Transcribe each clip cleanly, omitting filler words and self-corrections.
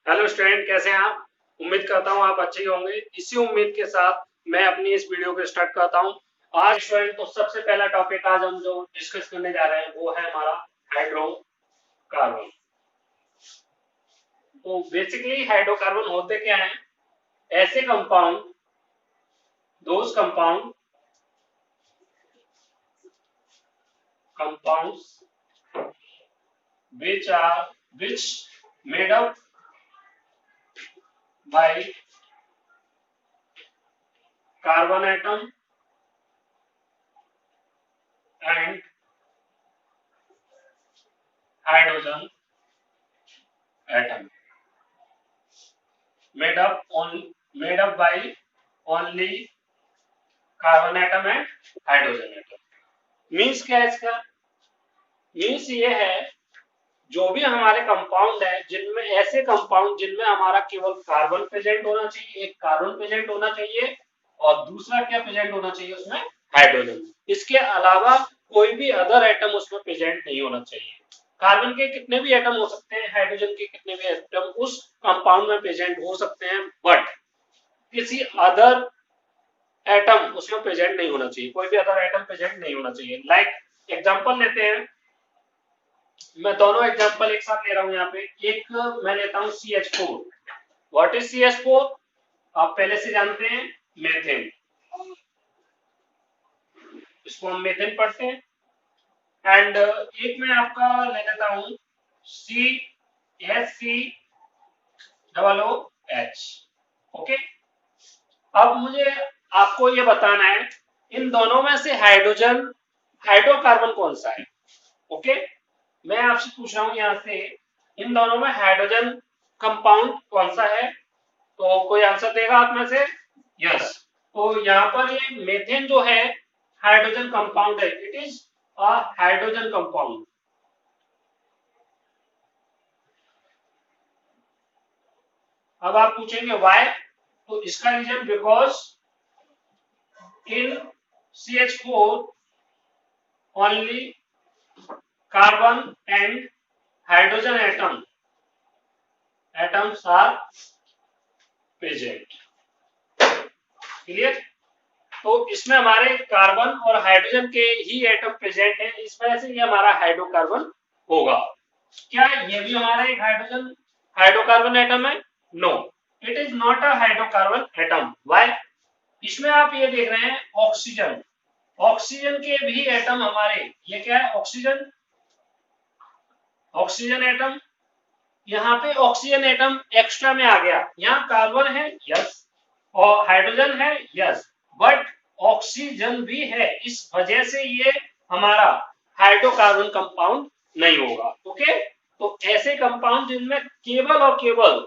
Hello student, कैसे हैं आप? उम्मीद करता हूँ आप अच्छे ही होंगे। इसी उम्मीद के साथ मैं अपनी इस वीडियो को स्टार्ट करता हूँ। आज स्टूडेंट, तो सबसे पहला टॉपिक आज हम जो डिस्कस करने जा रहे हैं वो है हमारा हाइड्रोकार्बन। तो बेसिकली हाइड्रोकार्बन होते क्या हैं? ऐसे compound, those compounds which made up by carbon atom and hydrogen atom, made up by only carbon atom and hydrogen atom. Means क्या है इसका? मीन्स ये है, जो भी हमारे कंपाउंड है जिनमें ऐसे कंपाउंड जिनमें हमारा केवल कार्बन प्रेजेंट होना चाहिए, एक कार्बन प्रेजेंट होना चाहिए और दूसरा क्या प्रेजेंट होना चाहिए उसमें? हाइड्रोजन। इसके अलावा कोई भी अदर एटम उसमें प्रेजेंट नहीं होना चाहिए। कार्बन के कितने भी एटम हो सकते हैं, हाइड्रोजन के कितने भी एटम उस कंपाउंड में प्रेजेंट हो सकते हैं, बट किसी अदर एटम उसमें प्रेजेंट नहीं होना चाहिए, कोई भी अदर एटम प्रेजेंट नहीं होना चाहिए। लाइक एग्जांपल लेते हैं, मैं दोनों एग्जांपल एक साथ ले रहा हूं यहाँ पे। एक मैं लेता हूं CH4। What is CH4? आप पहले से जानते हैं, मेथेन। इसको हम मेथेन पढ़ते हैं। एंड एक मैं आपका ले लेता हूं CH3OH। ओके, अब मुझे आपको ये बताना है इन दोनों में से हाइड्रोकार्बन कौन सा है। ओके, मैं आपसे पूछ रहा हूं यहाँ से, इन दोनों में हाइड्रोजन कंपाउंड कौन सा है? तो कोई आंसर देगा आप में से? यस। तो यहाँ पर ये मेथेन जो है हाइड्रोजन कंपाउंड है, it is a hydrogen compound. अब आप पूछेंगे व्हाई? तो इसका reason, because in CH4 only carbon and hydrogen atoms are present। Clear? तो इसमें हमारे कार्बन और हाइड्रोजन के ही एटम प्रेजेंट है, इस वजह से ये हमारा हाइड्रोकार्बन होगा। क्या ये भी हमारा एक हाइड्रोकार्बन एटम है? No, it is not a hydrocarbon atom. Why? इसमें आप ये देख रहे हैं ऑक्सीजन, ऑक्सीजन के भी एटम हमारे, ये क्या है? Oxygen atom. यहाँ पे ऑक्सीजन एटम एक्स्ट्रा में आ गया। यहाँ कार्बन है, यस, और हाइड्रोजन है, यस, बट ऑक्सीजन भी है, इस वजह से ये हमारा हाइड्रोकार्बन कंपाउंड नहीं होगा। ओके, तो ऐसे कंपाउंड जिनमें केवल और केवल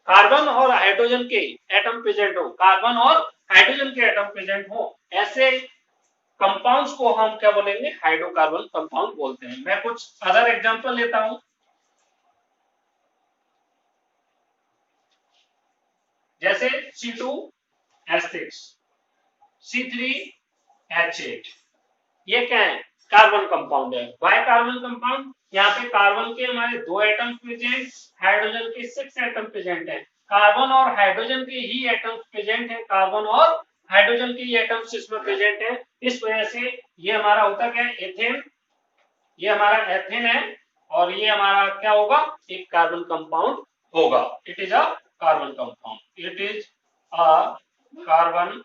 कार्बन और हाइड्रोजन के एटम प्रेजेंट हो, कार्बन और हाइड्रोजन के एटम प्रेजेंट हो, ऐसे कंपाउंड्स को हम क्या बोलेंगे? हाइड्रोकार्बन कंपाउंड बोलते हैं। मैं कुछ अदर एग्जांपल लेता हूं, जैसे C2H6, C3H8, ये क्या है? कार्बन कंपाउंड है। Why carbon compound? यहाँ पे कार्बन के हमारे 2 एटम प्रेजेंट, हाइड्रोजन के 6 एटम प्रेजेंट है। कार्बन और हाइड्रोजन के ही एटम प्रेजेंट है, कार्बन और हाइड्रोजन के ही एटम्स इसमें प्रेजेंट है, इस वजह से ये हमारा होता क्या है? एथेन। ये हमारा एथेन है और ये हमारा क्या होगा? एक कार्बन कंपाउंड होगा। It is a carbon compound, it is a carbon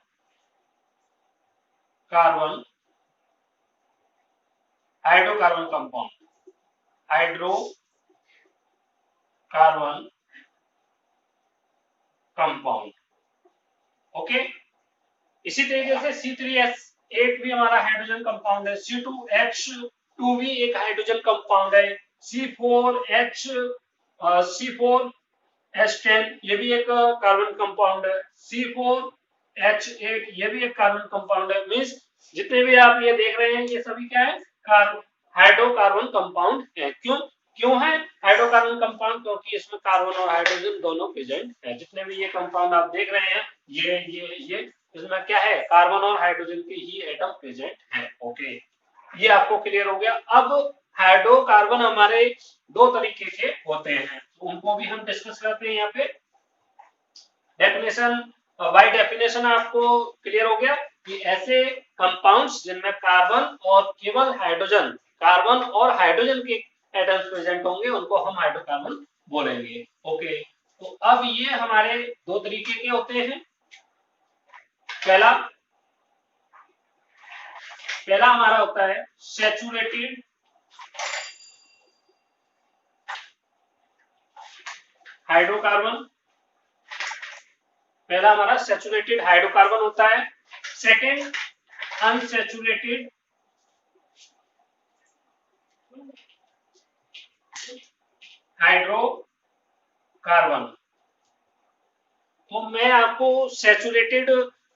hydrocarbon compound, hydrocarbon compound. Okay, इसी तरीके से C3H8 भी हमारा हाइड्रोजन कंपाउंड है, C2H2 भी एक हाइड्रोजन कंपाउंड है, C4H10 ये भी एक कार्बन कंपाउंड है, C4H8 ये भी एक कार्बन कंपाउंड है। मींस जितने भी आप ये देख रहे हैं ये सभी क्या है? हाइड्रोकार्बन कंपाउंड है। क्यों है हाइड्रोकार्बन कंपाउंड? क्योंकि इसमें कार्बन और हाइड्रोजन दोनों प्रेजेंट है। जितने भी ये कंपाउंड आप देख रहे हैं, ये इसमें क्या है? कार्बन और हाइड्रोजन के ही एटम प्रेजेंट है। ओके, ये आपको क्लियर हो गया। अब हाइड्रोकार्बन हमारे दो तरीके के होते हैं, तो उनको भी हम डिस्कस करते हैं यहाँ पे। डेफिनेशन, बाय डेफिनेशन आपको क्लियर हो गया कि ऐसे कंपाउंड्स जिनमें कार्बन और केवल हाइड्रोजन, कार्बन और हाइड्रोजन के एटम्स प्रेजेंट होंगे उनको हम हाइड्रोकार्बन बोलेंगे। ओके, तो अब ये हमारे दो तरीके के होते हैं। पहला हमारा होता है सैचुरेटेड हाइड्रोकार्बन। पहला हमारा सैचुरेटेड हाइड्रोकार्बन होता है। Second unsaturated hydrocarbon. तो मैं आपको सैचुरेटेड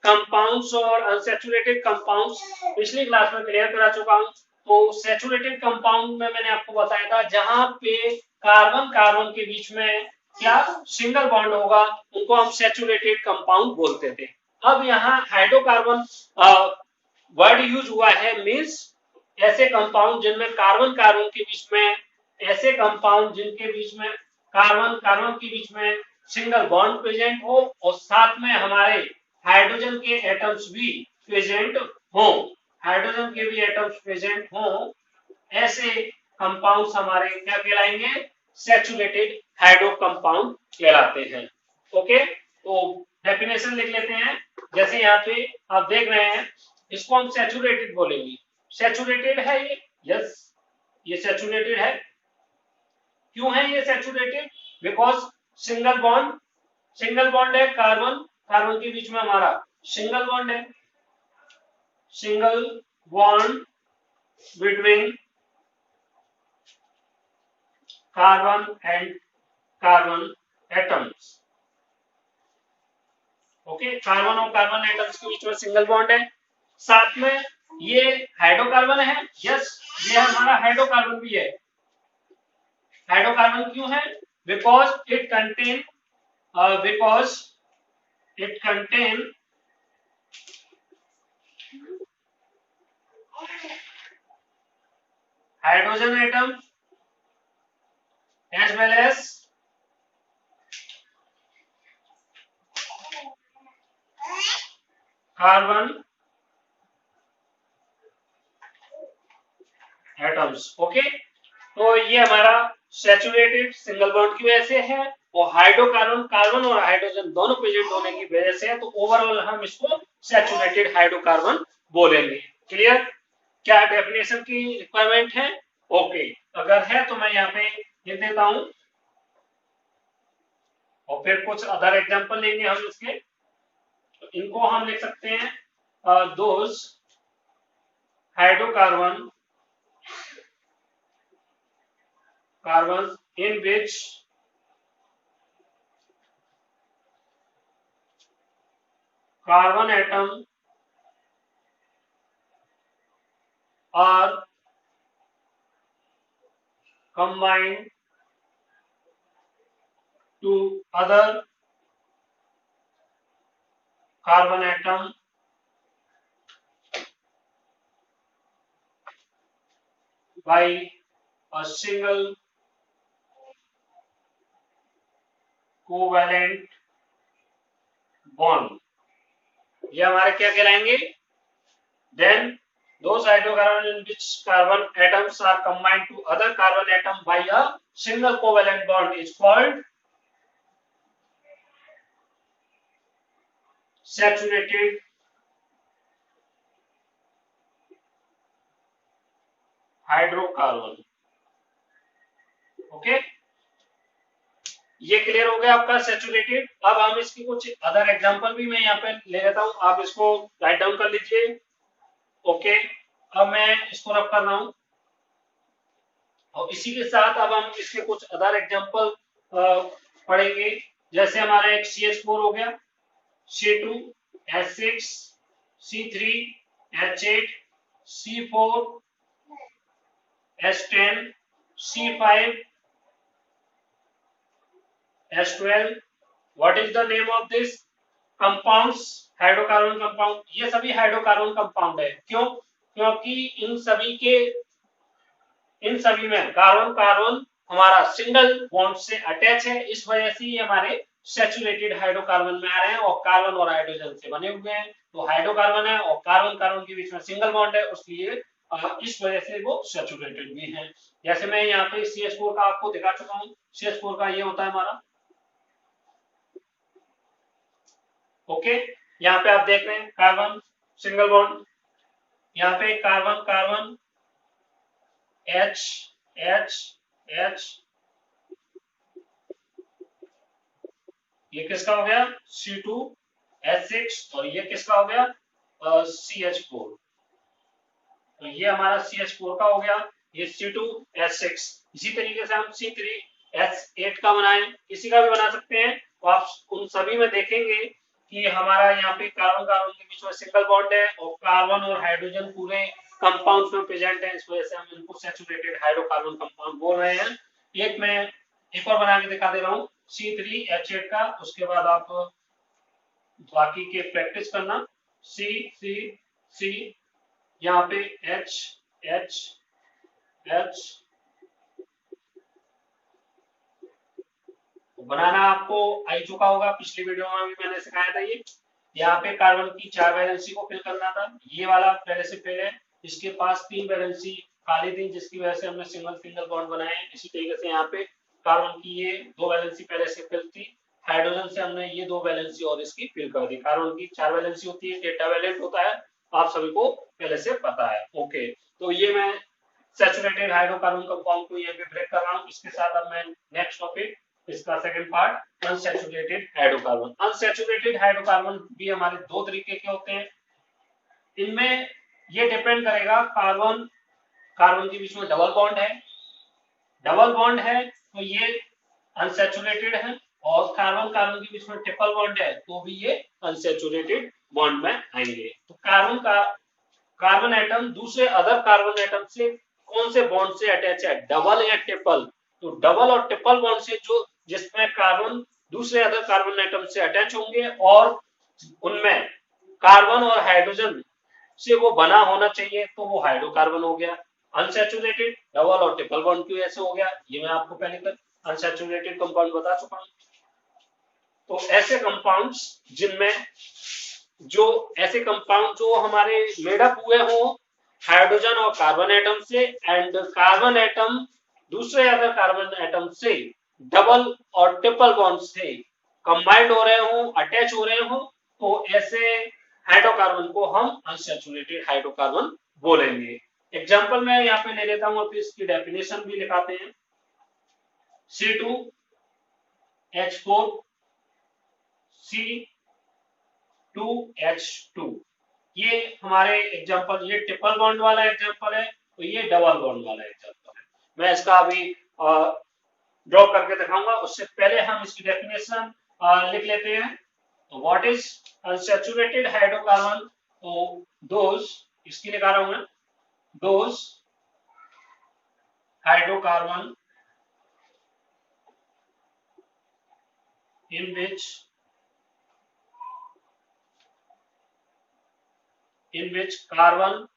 कंपाउंड्स और अनसैचुरेटेड कंपाउंड्स पिछली क्लास में क्लियर करा चुका हूं। तो सैचुरेटेड कंपाउंड में मैंने आपको बताया था जहां पे कार्बन कार्बन के बीच में क्या सिंगल बॉन्ड होगा उनको हम सैचुरेटेड कंपाउंड बोलते थे। अब यहाँ हाइड्रोकार्बन वर्ड यूज हुआ है, मींस ऐसे कंपाउंड जिनमें कार्बन कार्बन के बीच में, ऐसे कंपाउंड जिनके बीच में कार्बन कार्बन के बीच में सिंगल बॉन्ड प्रेजेंट हो और साथ में हमारे हाइड्रोजन के एटम्स भी प्रेजेंट हो, हाइड्रोजन के भी एटम्स प्रेजेंट हो, ऐसे कंपाउंड्स हमारे क्या कहलाएंगे, सैचुरेटेड हाइड्रो कंपाउंड कहलाते हैं। ओके, तो डेफिनेशन लिख लेते हैं। जैसे यहाँ पे आप देख रहे हैं, इसको हम सैचुरेटेड बोलेंगे। सैचुरेटेड है ये, यस ये सैचुरेटेड है। क्यों है ये सैचुरेटेड? बिकॉज सिंगल बॉन्ड है, कार्बन कार्बन के बीच में हमारा सिंगल बॉन्ड है, single bond between carbon and carbon atoms. Okay, carbon और कार्बन एटम्स के बीच में सिंगल बॉन्ड है, साथ में ये हाइड्रोकार्बन है। यस, ये हमारा हाइड्रोकार्बन भी है। हाइड्रोकार्बन क्यों है? Because it contain hydrogen atom as well as carbon atoms। Okay, तो ये हमारा सैचुरेटेड सिंगल बॉन्ड की वजह से है और हाइड्रोकार्बन कार्बन और हाइड्रोजन दोनों प्रेजेंट होने की वजह से है, तो ओवरऑल हम इसको सैचुरेटेड हाइड्रोकार्बन बोलेंगे। क्लियर? क्या डेफिनेशन की रिक्वायरमेंट है? ओके, अगर है तो मैं यहाँ पे लिख देता हूं और फिर कुछ अदर एग्जांपल लेंगे हम इसके। तो इनको हम लिख सकते हैं those hydrocarbon carbons in which carbon atom are combined to other carbon atom by a single covalent bond. ये हमारे क्या कहलाएंगे? Then those hydrocarbons in which carbon atoms are combined to other carbon atom by a single covalent bond is called saturated hydrocarbon. Okay, ये clear हो गया आपका saturated. अब हम इसकी कुछ अदर एग्जांपल भी मैं यहाँ पे ले लेता हूँ, आप इसको राइट डाउन कर लीजिए। ओके, अब मैं इसको रब कर रहा हूँ और इसी के साथ अब हम इसके कुछ अदर एग्जांपल पढ़ेंगे। जैसे हमारा एक CH4 हो गया, C2 H6 C3 H8 C4 H10 C5 H12। What is the name of this compounds? Hydrocarbon compound. ये सभी हाइड्रोकार्बन कंपाउंड है। क्यों? क्योंकि इन सभी में कार्बन कार्बन हमारा सिंगल बॉन्ड से अटैच है, इस वजह से ये हमारे सैचुरेटेड हाइड्रोकार्बन में आ रहे हैं और कार्बन और हाइड्रोजन से बने हुए हैं। तो हाइड्रोकार्बन है और कार्बन कार्बन के बीच में सिंगल बॉन्ड है, इसलिए इस वजह से वो सैचुरेटेड भी है। जैसे मैं यहाँ पे CH4 का आपको दिखा चुका हूँ, CH4 का ये होता है हमारा, ओके। यहाँ पे आप देख रहे हैं कार्बन सिंगल बॉन्ड, यहाँ पे carbon carbon H H H, ये किसका हो गया C2H6 और ये किसका हो गया CH4। तो ये हमारा CH4 का हो गया, ये C2H6। इसी तरीके से हम C3H8 का बनाएं, किसी का भी बना सकते हैं। तो आप उन सभी में देखेंगे कि हमारा यहाँ पे कार्बन कार्बन के बीच में सिंगल बॉन्ड है और कार्बन और हाइड्रोजन पूरे कंपाउंड्स में प्रेजेंट है, इस वजह से हम इनको सैचुरेटेड हाइड्रोकार्बन कंपाउंड बोल रहे हैं। एक मैं एक और बना के दिखा दे रहा हूँ C3H8 का, उसके बाद आप बाकी के प्रैक्टिस करना। C यहाँ पे H H H बनाना आपको आई चुका होगा, पिछली वीडियो में भी मैंने सिखाया था। ये यहाँ पे कार्बन की 4 वैलेंसी को फिल करना था, ये वाला पहले से फिल है। इसके पास 3 वैलेंसी खाली थी, जिसकी वजह से हमने सिंगल सिंगल बॉन्ड बनाए। इसी तरीके से यहाँ पे कार्बन की ये 2 वैलेंसी पहले से फिल थी, हाइड्रोजन से हमने ये 2 वैलेंसी और इसकी फिल कर दी। कार्बन की 4 वैलेंसी होती है, टेट्रावैलेंट होता है, आप सभी को पहले से पता है, ओके। तो ये मैं सैचुरेटेड हाइड्रोकार्बन कंपाउंड को यहाँ पे ब्रेक कर रहा हूँ। इसके साथ अब मैं नेक्स्ट टॉपिक, इसका second part, unsaturated hydrocarbon. Unsaturated hydrocarbon भी हमारे 2 तरीके के होते हैं। इनमें ये डिपेंड करेगा, कार्बन कार्बन के बीच में डबल बॉन्ड है, डबल बॉन्ड है तो ये अनसैचुरेटेड है, और कार्बन कार्बन के बीच में ट्रिपल बॉन्ड है तो भी ये अनसैचुरेटेड बॉन्ड में आएंगे। तो कार्बन का कार्बन एटम दूसरे अदर कार्बन एटम से कौन से बॉन्ड से अटैच है, डबल या ट्रिपल? तो डबल और ट्रिपल बॉन्ड से जो जिसमें कार्बन दूसरे अदर कार्बन एटम से अटैच होंगे और उनमें कार्बन और हाइड्रोजन से वो बना होना चाहिए, तो वो हाइड्रोकार्बन हो गया। अनसैचुरेटेड डबल और ट्रिपल बॉन्ड की वजह से हो गया, ये मैं आपको पहले कर अनसैचुरेटेड कंपाउंड बता चुका हूं। तो ऐसे कंपाउंड्स जिनमें जो ऐसे कंपाउंड जो हमारे मेडअप हुए हो हाइड्रोजन और कार्बन एटम से, एंड कार्बन एटम दूसरे अदर कार्बन एटम से डबल और ट्रिपल बॉन्ड से कंबाइंड हो रहे हो, अटैच हो रहे हो, तो ऐसे हाइड्रोकार्बन को हम अनसैचुरेटेड हाइड्रोकार्बन बोलेंगे। एग्जांपल मैं यहाँ पे ले लेता हूँ और इसकी डेफिनेशन भी लिखाते हैं। C2H4 C2H2, ये हमारे एग्जांपल, ये ट्रिपल बॉन्ड वाला एग्जांपल है, तो ये डबल बॉन्ड वाला एग्जांपल है। मैं इसका अभी ड्रॉ करके दिखाऊंगा, उससे पहले हम इसकी डेफिनेशन लिख लेते हैं। तो व्हाट इज अनसैचुरेटेड हाइड्रोकार्बन? तो दोज, इसकी लिखा रहा हूं मैं, those hydrocarbon in which carbon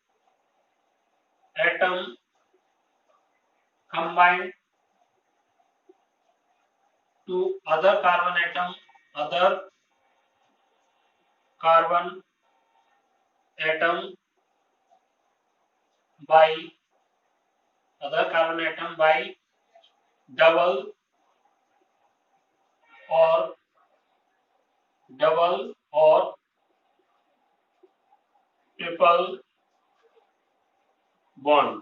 atom combined to other carbon atom by double or triple bond,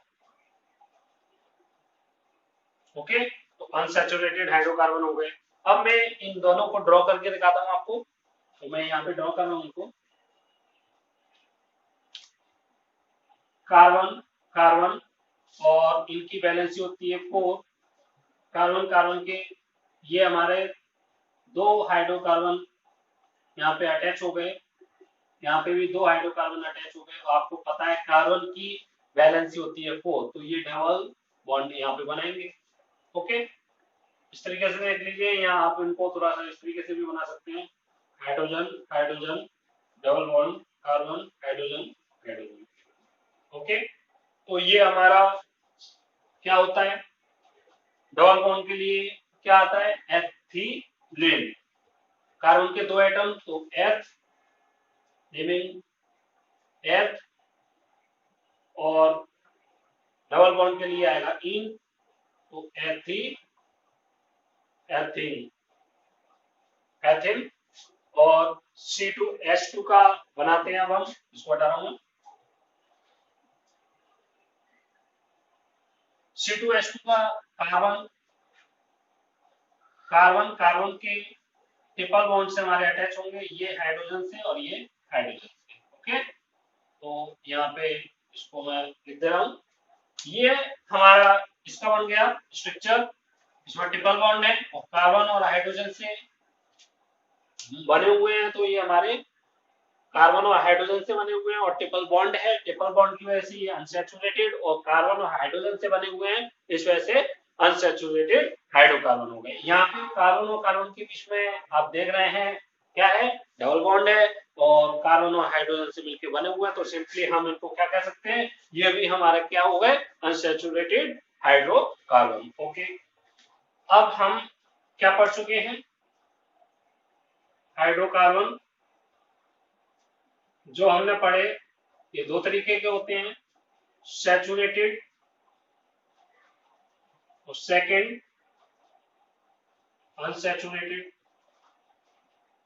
okay. तो अनसैचुरेटेड हाइड्रोकार्बन हो गए। अब मैं इन दोनों को ड्रॉ करके दिखाता हूं आपको। तो मैं यहाँ पे ड्रॉ कर रहा हूं इनको, कार्बन कार्बन, और इनकी वैलेंसी होती है 4। कार्बन कार्बन के ये हमारे 2 हाइड्रोकार्बन यहाँ पे अटैच हो गए, यहाँ पे भी 2 हाइड्रोकार्बन अटैच हो गए। तो आपको पता है कार्बन की वैलेंसी होती है 4, तो ये डबल बॉन्ड यहाँ पे बनाएंगे, ओके। इस तरीके से देख लीजिए, यहाँ आप इनको थोड़ा सा इस तरीके से भी बना सकते हैं, hydrogen hydrogen double bond, carbon hydrogen hydrogen, okay. तो ये हमारा क्या होता है, डबल बॉन्ड के लिए क्या आता है, एथिलीन। कार्बन के 2 एटम तो एथ, नेमिंग एथ, और डबल बॉन्ड के लिए आएगा इन, तो एथिन, एथिन। और C2H2 का बनाते हैं, अब हम इसको हटा रहा हूं। C2H2 का कार्बन, कार्बन के ट्रिपल बॉन्ड से हमारे अटैच होंगे, ये हाइड्रोजन से और ये हाइड्रोजन से। ओके, तो यहाँ पे इसको मैं लिख दे रहा हूं। ये हमारा इसका बन गया स्ट्रक्चर, इसमें ट्रिपल बॉन्ड है और कार्बन और हाइड्रोजन से बने हुए हैं, तो ये हमारे कार्बन और हाइड्रोजन से बने हुए हैं और ट्रिपल बॉन्ड है। ट्रिपल बॉन्ड की वजह से ये अनसैचुरेटेड और कार्बन और हाइड्रोजन से बने हुए हैं, इस वजह से अनसैचुरेटेड हाइड्रोकार्बन हो गए। यहाँ पे कार्बन और कार्बन के बीच में आप देख रहे हैं क्या है, डबल बॉन्ड है और कार्बन और हाइड्रोजन से मिलकर बने हुए हैं, तो सिंपली हम इनको क्या कह सकते हैं, ये भी हमारे क्या हो गए, अनसैचुरेटेड हाइड्रोकार्बन। ओके, अब हम क्या पढ़ चुके हैं, हाइड्रोकार्बन जो हमने पढ़े ये 2 तरीके के होते हैं, सैचुरेटेड और सेकंड अनसैचुरेटेड।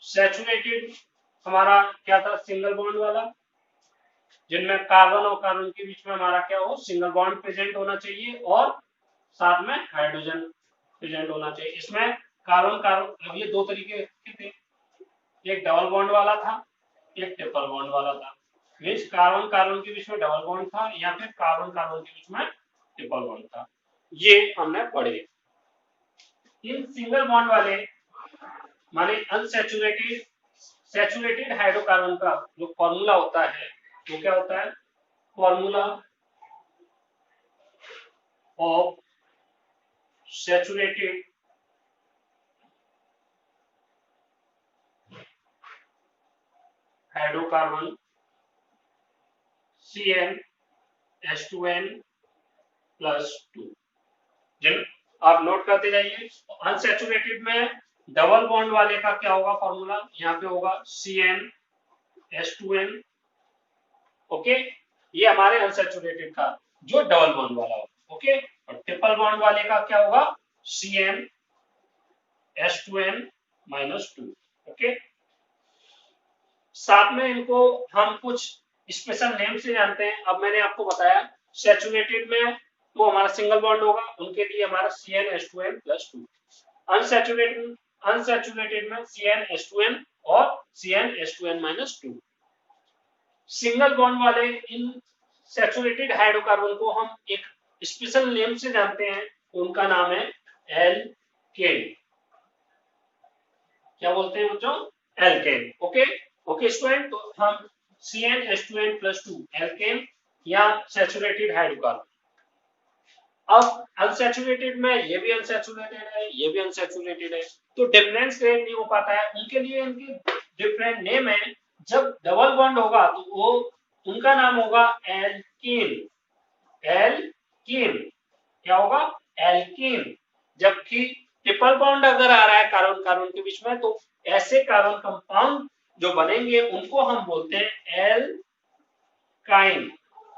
सैचुरेटेड हमारा क्या था, सिंगल बॉन्ड वाला, जिनमें कार्बन और कार्बन के बीच में हमारा क्या हो, सिंगल बॉन्ड प्रेजेंट होना चाहिए और साथ में हाइड्रोजन प्रेजेंट होना चाहिए। इसमें कार्बन कार्बन, अब ये 2 तरीके के थे, एक डबल बॉन्ड वाला था, एक ट्रिपल बॉन्ड वाला था। मीन्स कार्बन कार्बन के बीच में डबल बॉन्ड था या फिर कार्बन कार्बन के बीच में ट्रिपल बॉन्ड था, ये हमने पढ़े। इन सिंगल बॉन्ड वाले माने अनसैचुरेटेड, सैचुरेटेड हाइड्रोकार्बन का जो फॉर्मूला होता है वो क्या होता है, formula of saturated hydrocarbon CnH2n+2। जिन आप नोट करते जाइए। अनसैचुरेटेड में डबल बॉन्ड वाले का क्या होगा फॉर्मूला, यहाँ पे होगा CnH2n। ओके, ये हमारे अनसैचुरेटेड का जो डबल बॉन्ड वाला होगा। ओके, और ट्रिपल बॉन्ड वाले का क्या होगा, CnH2n-2। ओके, साथ में इनको हम कुछ स्पेशल नेम से जानते हैं। अब मैंने आपको बताया सैचुरेटेड में तो हमारा सिंगल बॉन्ड होगा, उनके लिए हमारा CnH2n+2। अनसैचुरेटेड में CnH2n और CnH2n-2। सिंगल बॉन्ड वाले इन सैचुरेटेड हाइड्रोकार्बन को हम एक स्पेशल नेम से जानते हैं, उनका नाम है एल्केन। क्या बोलते हैं बच्चों, एल्केन। ओके ओके स्टूडेंट, तो हम CnH2n+2 एल्केन या सैचुरेटेड हाइड्रोकार्बन। अब अनसैचुरेटेड में ये भी अनसैचुरेटेड है, ये भी अनसैचुरेटेड है, तो डिफरेंस क्रिएट नहीं हो पाता है, उनके लिए इनके डिफरेंट नेम है। जब डबल बॉन्ड होगा तो वो उनका नाम होगा एल्कीन, एल्कीन क्या होगा, एल्कीन। जबकि ट्रिपल बॉन्ड अगर आ रहा है कार्बन कार्बन के बीच में, तो ऐसे कार्बन कंपाउंड जो बनेंगे उनको हम बोलते हैं एल्काइन,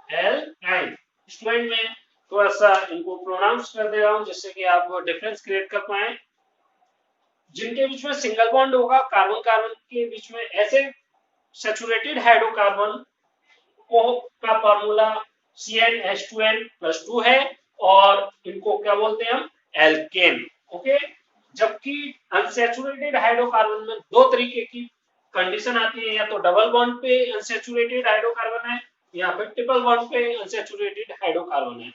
एल्काइन। स्टूडेंट में थोड़ा सा इनको प्रोनाउंस कर दे रहा हूं जिससे कि आप डिफरेंस क्रिएट कर पाए। जिनके बीच में सिंगल बॉन्ड होगा कार्बन कार्बन के बीच में, ऐसे सैचुरेटेड हाइड्रोकार्बन को का फार्मूला CnH2n+2 है और इनको क्या बोलते हैं हम, एल्केन। ओके, जबकि अनसैचुरेटेड हाइड्रोकार्बन में 2 तरीके की कंडीशन आती है, या तो डबल बॉन्ड पे अनसैचुरेटेड हाइड्रोकार्बन है या फिर ट्रिपल बॉन्ड पे अनसैचुरेटेड हाइड्रोकार्बन है।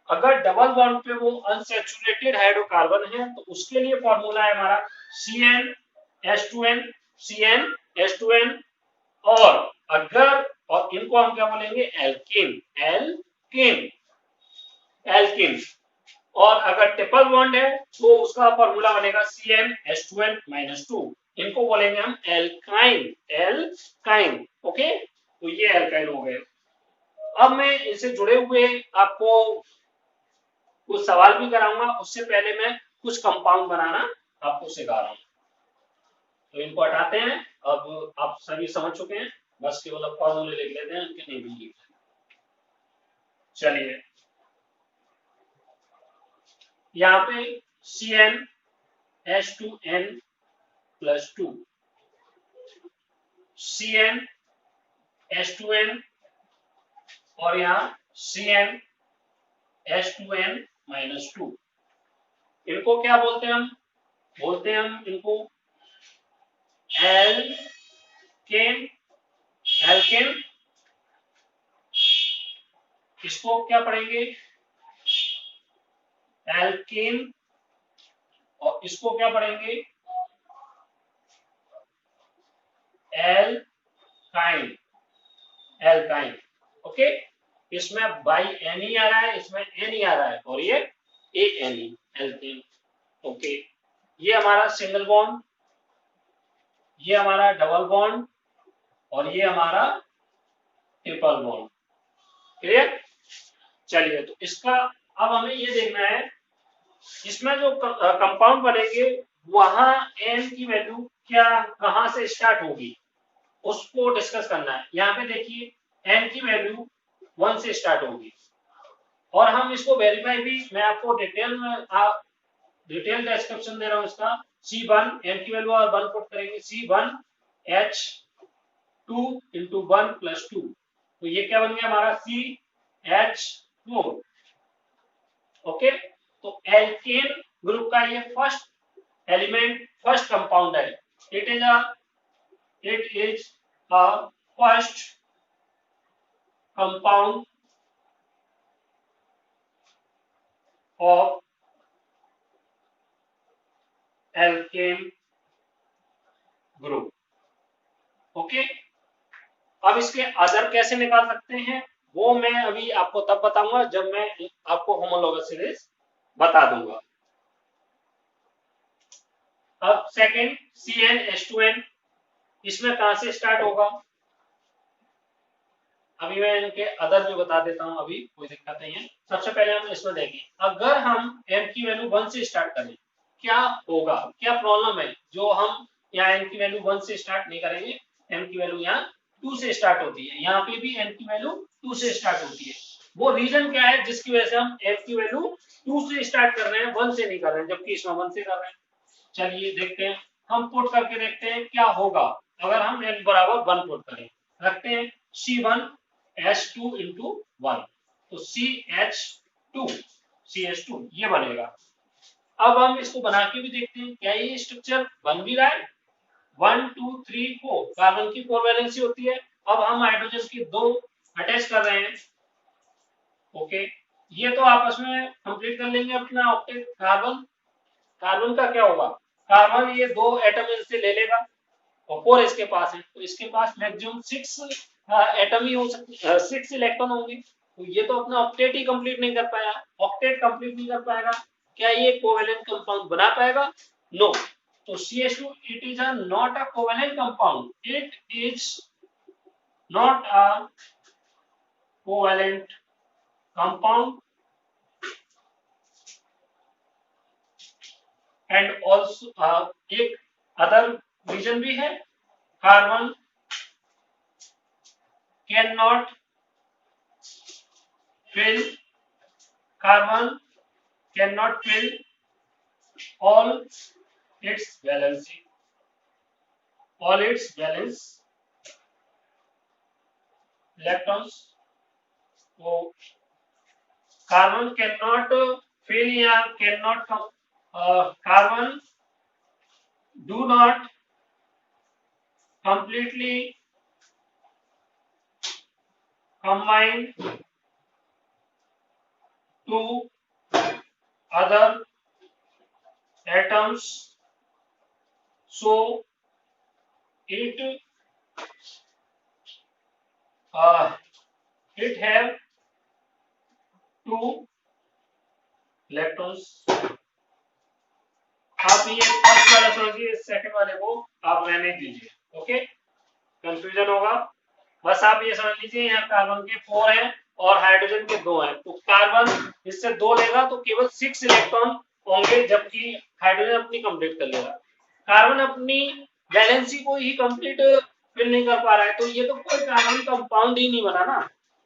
अगर डबल बॉन्ड पे वो अनसैचुरेटेड हाइड्रोकार्बन है तो उसके लिए फॉर्मूला है हमारा CnH2n, CnH2n। और अगर, और इनको हम क्या बोलेंगे, एल्किन, एल्किन, एल्किन। और अगर ट्रिपल बॉन्ड है तो उसका फॉर्मूला बनेगा CnH2n-2। इनको बोलेंगे हम एल्काइन, एल्काइन। ओके, तो ये एल्काइन हो गए। अब मैं इनसे जुड़े हुए आपको कुछ सवाल भी कराऊंगा, उससे पहले मैं कुछ कंपाउंड बनाना आपको सिखा रहा हूँ। तो इनको हटाते हैं। अब आप सभी समझ चुके हैं, बस केवल अब फॉर्मूले लिख लेते हैं, उनके नेम लिख लेते हैं। चलिए यहाँ पे CnH2n+2, CnH2n और यहाँ CnH2n-2। इनको क्या बोलते हैं हम? बोलते हैं हम इनको एल्केन। एल्केन। इसको क्या पढ़ेंगे? एल्केन। और इसको क्या पढ़ेंगे? एल्काइन। एल्काइन। ओके, इसमें बाई एन ही आ रहा है, इसमें एन ही आ रहा है, और ये A N he, alkene. Okay, ये हमारा सिंगल बॉन्ड, ये हमारा डबल बॉन्ड, और ये हमारा ट्रिपल बॉन्ड। क्लियर? चलिए, तो इसका अब हमें ये देखना है, इसमें जो कंपाउंड बनेंगे वहां एन की वैल्यू क्या कहां से स्टार्ट होगी, उसको डिस्कस करना है। यहाँ पे देखिए एन की वैल्यू 1 से स्टार्ट होगी, और हम इसको वेरीफाई भी, मैं आपको डिटेल में डिटेल डिस्क्रिप्शन दे रहा हूँ इसका। C1 एन की वैल्यू और 1 पुट करेंगे, C1H2 इंटू 1+2, तो ये क्या बन गया हमारा CH4। ओके, तो एल्केन ग्रुप का ये फर्स्ट एलिमेंट, फर्स्ट कंपाउंड है। It is a first compound of alkane group. Okay, अब इसके अदर कैसे निकाल सकते हैं वो मैं अभी आपको तब बताऊंगा जब मैं आपको होमोलॉगस सीरीज बता दूंगा। अब सेकंड CnH2n, इसमें कहां से स्टार्ट होगा? अभी मैं इनके अदर भी बता देता हूं, अभी कोई दिक्कत नहीं है। सबसे पहले हम इसमें देखें, अगर हम m की वैल्यू 1 से स्टार्ट करें क्या होगा, क्या प्रॉब्लम है? जो हम यहाँ m की वैल्यू 1 से स्टार्ट नहीं करेंगे, m की वैल्यू यहाँ 2 से स्टार्ट होती है, यहाँ पे भी m की वैल्यू 2 से स्टार्ट होती है। वो रीजन क्या है जिसकी वजह से हम m की वैल्यू 2 से स्टार्ट कर रहे हैं, 1 से नहीं कर रहे हैं, जबकि इसमें 1 से कर रहे हैं। चलिए देखते हैं, हम पुट करके देखते हैं क्या होगा अगर हम n बराबर 1 पुट करें। रखते हैं C1H2 इंटू 1, तो CH2 ये बनेगा। अब हम इसको बना के भी देखते हैं क्या ये स्ट्रक्चर बन भी रहा है। 1 2 3 4 कार्बन की 4 वैलेंसी होती है। अब हम हाइड्रोजन की 2 अटैच कर रहे हैं। ओके, ये तो आपस में कंप्लीट कर लेंगे अपना ऑक्टेट। कार्बन का क्या होगा? कार्बन ये 2 एटम इनसे ले लेगा, और 4 इसके पास है, तो इसके पास मैक्सिमम 6 एटम ही हो सकते, 6 इलेक्ट्रॉन होंगे। तो ये तो अपना ऑक्टेट ही कंप्लीट नहीं कर पाया। ऑक्टेट कंप्लीट नहीं कर पाएगा, क्या ये कोवेलेंट कंपाउंड बना पाएगा? नो। तो CH2 it is not a covalent compound, it is not a covalent compound, and also एक अदर रीजन भी है, carbon cannot fill all its valence electrons। तो कार्बन cannot fill या cannot carbon do not completely combine to other atoms, so it have 2 electrons। आप ये first वाला समझिए, second वाले को आप रहने दीजिए। ओके, कंफ्यूजन होगा, बस आप ये समझ लीजिए यहाँ कार्बन के 4 हैं और हाइड्रोजन के 2 हैं, तो कार्बन इससे 2 लेगा तो केवल 6 इलेक्ट्रॉन होंगे, जबकि हाइड्रोजन अपनी कंप्लीट कर लेगा। कार्बन अपनी वैलेंसी को ही कंप्लीट फिल नहीं कर पा रहा है, तो ये तो कोई कार्बन कंपाउंड ही नहीं बना ना,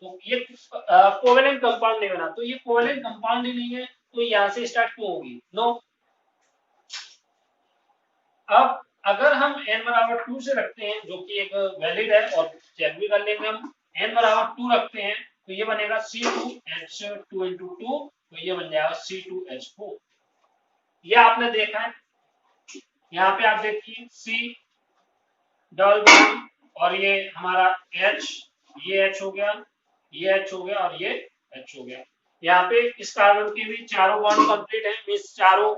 तो ये कोवेलेंट कंपाउंड नहीं बना, तो ये कोवेलेंट कंपाउंड ही नहीं है, तो यहाँ से स्टार्ट क्यों होगी? नो। अब अगर हम n बराबर 2 से रखते हैं, जो कि एक वैलिड है और चेक भी कर लेंगे हम, n बराबर 2 रखते हैं तो ये बनेगा C2H2 into 2, तो ये बन जाएगा C2H4। ये आपने देखा है, यहाँ पे आप देखिए C डबल बॉन्ड और ये हमारा H, ये H हो गया, ये H हो गया और ये H हो गया। यहाँ पे इस कार्बन के भी चारों बॉन्ड कंप्लीट है, मींस चारों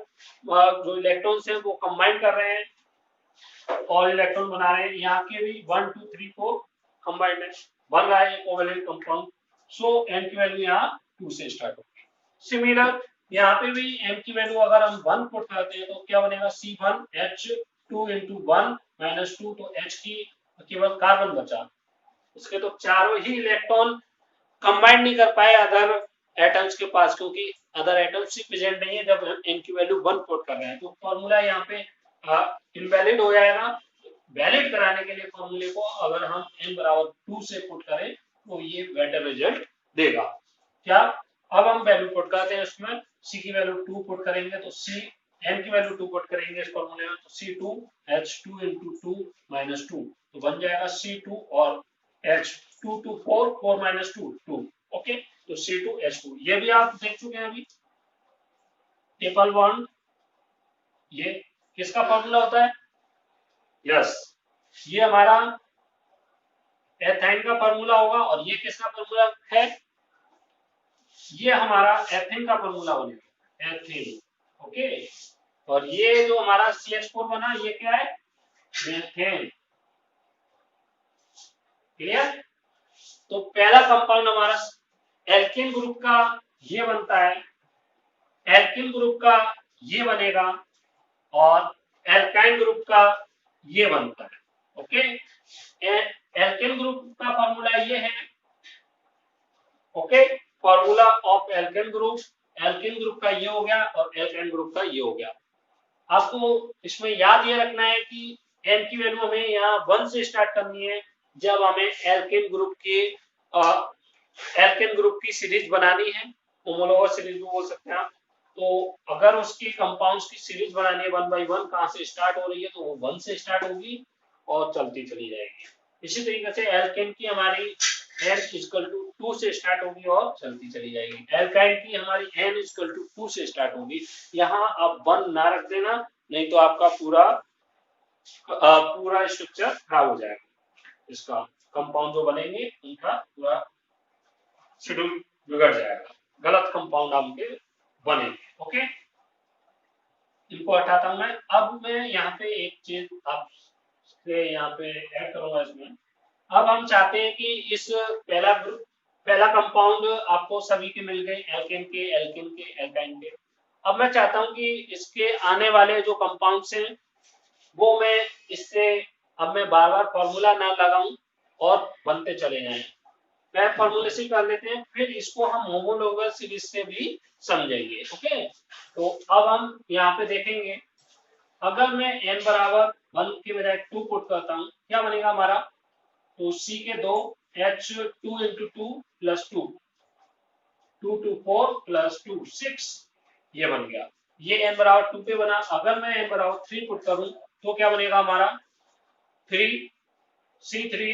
जो इलेक्ट्रॉन्स हैं वो कंबाइन कर रहे हैं और इलेक्ट्रॉन बना रहे हैं। यहाँ के भी 1 2 3 4 कंबाइंड है, बन रहा है कोवेलेंट कंपाउंड। सो n की वैल्यू यहाँ 2 से स्टार्ट होगी। सिमिलर यहाँ पे भी n की वैल्यू अगर हम 1 पुट करते हैं तो क्या बनेगा? C1H2 into 1 minus 2, तो H की केवल कार्बन बचा, उसके तो चारों ही इलेक्ट्रॉन कंबाइन नहीं कर पाए अदर एटम्स के पास, क्योंकि अदर एटम्स ही प्रेजेंट नहीं है जब हम n की वैल्यू 1 पुट कर रहे हैं, तो फॉर्मूला यहाँ पे इनवैलिड हो जाएगा। वैलिड कराने के लिए फॉर्मूले को अगर हम n बराबर 2 से पुट करें तो ये बेटर रिजल्ट देगा। क्या? अब हम वैल्यू पुट करते हैं, इसमें c की वैल्यू 2 पुट करेंगे तो c, n की वैल्यू 2 पुट करेंगे इस फॉर्मूले में, तो C2H2 into 2 minus 2, तो बन जाएगा C2 और H 2 to 4 4 minus 2 2, ओके, तो C2H2। ये भी आप देख चुके हैं अभी, ट्रिपल बॉन्ड, ये किसका फॉर्मूला होता है? यस, ये हमारा एथाइन का फॉर्मूला होगा, और ये किसका फॉर्मूला है? ये हमारा एथेन का फॉर्मूला बनेगा, एथेन, ओके। और ये जो हमारा CH4 बना, ये क्या है? Methane, clear? तो पहला कंपाउंड हमारा एल्केन ग्रुप का ये बनता है, एल्केन ग्रुप का ये बनेगा, और एल्काइन ग्रुप का ये बनता है, ओके। एल्केन ग्रुप का फॉर्मूला ये है, okay, formula of alkane group, alkane group का ये हो गया और एल्काइन ग्रुप का ये हो गया। आपको इसमें याद ये रखना है कि n की वैल्यू हमें यहाँ 1 से स्टार्ट करनी है जब हमें एल्केन ग्रुप की सीरीज बनानी है, होमोलोगस सीरीज भी बोल सकते हैं आप। तो अगर उसके कंपाउंड्स की सीरीज बनानी है 1 by 1, कहाँ से स्टार्ट हो रही है? तो वो 1 से स्टार्ट होगी और चलती चली जाएगी। इसी तरीके से एल्केन की हमारी n इक्वल टू 2 से स्टार्ट होगी और चलती चली जाएगी। एल्काइन की हमारी n इक्वल टू 2 से स्टार्ट होगी। यहाँ आप 1 ना रख देना, नहीं तो आपका पूरा स्ट्रक्चर खराब हो जाएगा, इसका कंपाउंड जो बनेंगे उनका पूरा शेड्यूल बिगड़ जाएगा, गलत कंपाउंड आपके बनेंगे, ओके। इनको हटाता हूं मैं। अब मैं यहाँ पे एक चीज आपसे यहाँ पे ऐड करूंगा इसमें। अब हम चाहते हैं कि इस पहला कंपाउंड आपको सभी के मिल गए, एल्केन के, एल्काइन के। अब मैं चाहता हूं कि इसके आने वाले जो कंपाउंड्स हैं वो मैं इससे, अब मैं बार बार फॉर्मूला ना लगाऊं और बनते चले जाएं, मैं फॉर्मूले से कर लेते हैं, फिर इसको हम होमोलोगस सीरीज से भी समझेंगे, ओके। तो अब हम यहाँ पे देखेंगे, अगर मैं n बराबर 1 के बजाय 2 पुट करता हूँ, क्या बनेगा हमारा? तो C के 2, H2 into 2 plus 2, 2 to 4 plus 2 6, ये बन गया। ये n बराबर 2 पे बना। अगर मैं n बराबर 3 पुट करूं तो क्या बनेगा हमारा? 3 C3,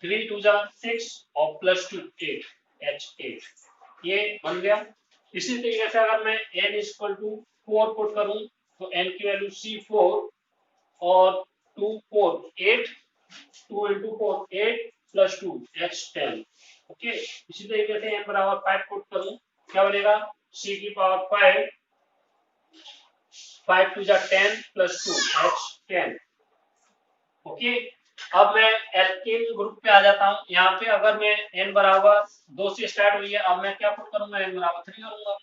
3 2 6 और प्लस 2 8, H8, ये बन गया। इसी तरीके से अगर मैं n इक्वल टू 4 पुट करूं तो n की वैल्यू C4 और 2 4 8, 2 into 4 8 plus 2 H10, ओके। इसी तरीके से n बराबर 5 पुट करूं, क्या बनेगा? C की पावर 5, 5 2 10 plus 2 H10, ओके। अब मैं एल्केन ग्रुप पे आ जाता हूँ। यहाँ पे अगर मैं n बराबर 2 से स्टार्ट हुई है, अब मैं क्या पुट करूंगा? n बराबर 3 करूंगा।